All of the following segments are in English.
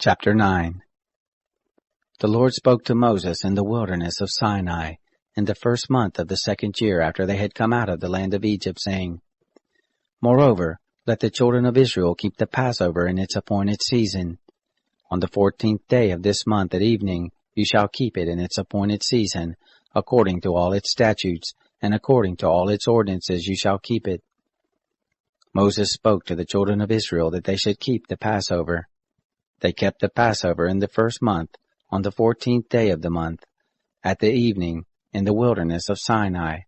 Chapter 9. The Lord spoke to Moses in the wilderness of Sinai in the first month of the second year after they had come out of the land of Egypt, saying, Moreover, let the children of Israel keep the Passover in its appointed season. On the 14th day of this month at evening you shall keep it in its appointed season, according to all its statutes, and according to all its ordinances you shall keep it. Moses spoke to the children of Israel that they should keep the Passover. They kept the Passover in the first month, on the 14th day of the month, at the evening, in the wilderness of Sinai,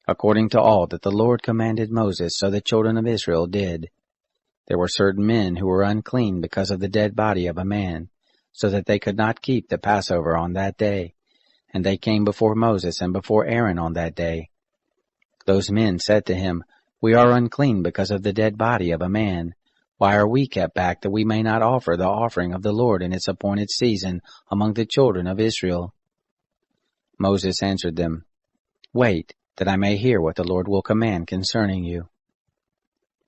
according to all that the Lord commanded Moses, so the children of Israel did. There were certain men who were unclean because of the dead body of a man, so that they could not keep the Passover on that day, and they came before Moses and before Aaron on that day. Those men said to him, We are unclean because of the dead body of a man. Why are we kept back that we may not offer the offering of the Lord in its appointed season among the children of Israel? Moses answered them, Wait, that I may hear what the Lord will command concerning you.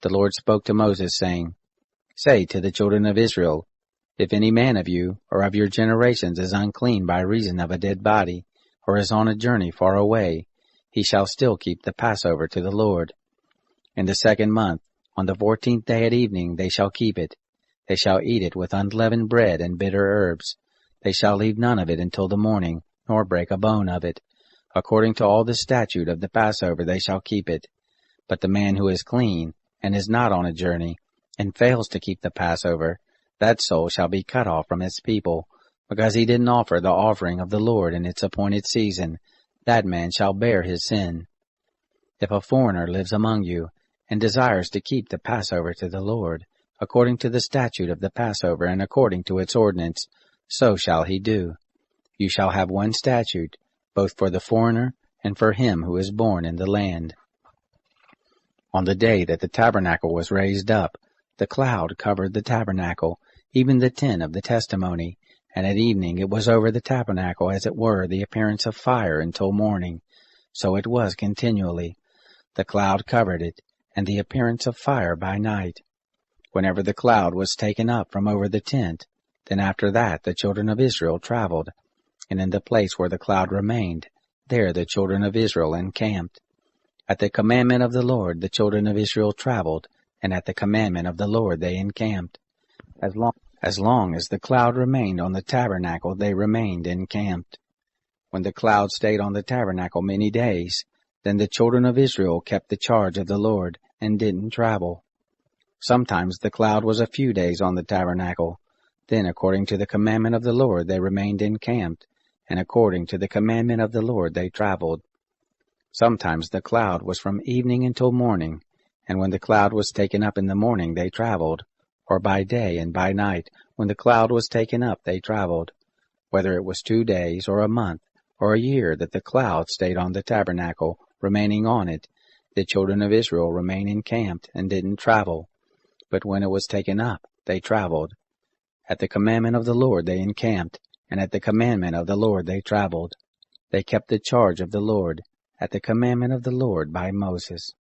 The Lord spoke to Moses, saying, Say to the children of Israel, If any man of you or of your generations is unclean by reason of a dead body, or is on a journey far away, he shall still keep the Passover to the Lord. In the second month, on the 14th day at evening, they shall keep it. They shall eat it with unleavened bread and bitter herbs. They shall leave none of it until the morning, nor break a bone of it. According to all the statute of the Passover they shall keep it. But the man who is clean, and is not on a journey, and fails to keep the Passover, that soul shall be cut off from his people, because he didn't offer the offering of the Lord in its appointed season. That man shall bear his sin. If a foreigner lives among you, and desires to keep the Passover to the Lord, according to the statute of the Passover and according to its ordinance, so shall he do. You shall have one statute, both for the foreigner and for him who is born in the land. On the day that the tabernacle was raised up, the cloud covered the tabernacle, even the tent of the testimony, and at evening it was over the tabernacle as it were the appearance of fire until morning. So it was continually. The cloud covered it, and the appearance of fire by night. Whenever the cloud was taken up from over the tent, then after that the children of Israel traveled, and in the place where the cloud remained, there the children of Israel encamped. At the commandment of the Lord the children of Israel traveled, and at the commandment of the Lord they encamped. As long as the cloud remained on the tabernacle they remained encamped. When the cloud stayed on the tabernacle many days, then the children of Israel kept the charge of the Lord, and didn't travel. Sometimes the cloud was a few days on the tabernacle. Then according to the commandment of the Lord they remained encamped, and according to the commandment of the Lord they traveled. Sometimes the cloud was from evening until morning, and when the cloud was taken up in the morning they traveled, or by day and by night, when the cloud was taken up they traveled. Whether it was 2 days, or a month, or a year that the cloud stayed on the tabernacle, remaining on it, the children of Israel remained encamped and didn't travel. But when it was taken up, they traveled. At the commandment of the Lord they encamped, and at the commandment of the Lord they traveled. They kept the charge of the Lord, at the commandment of the Lord by Moses.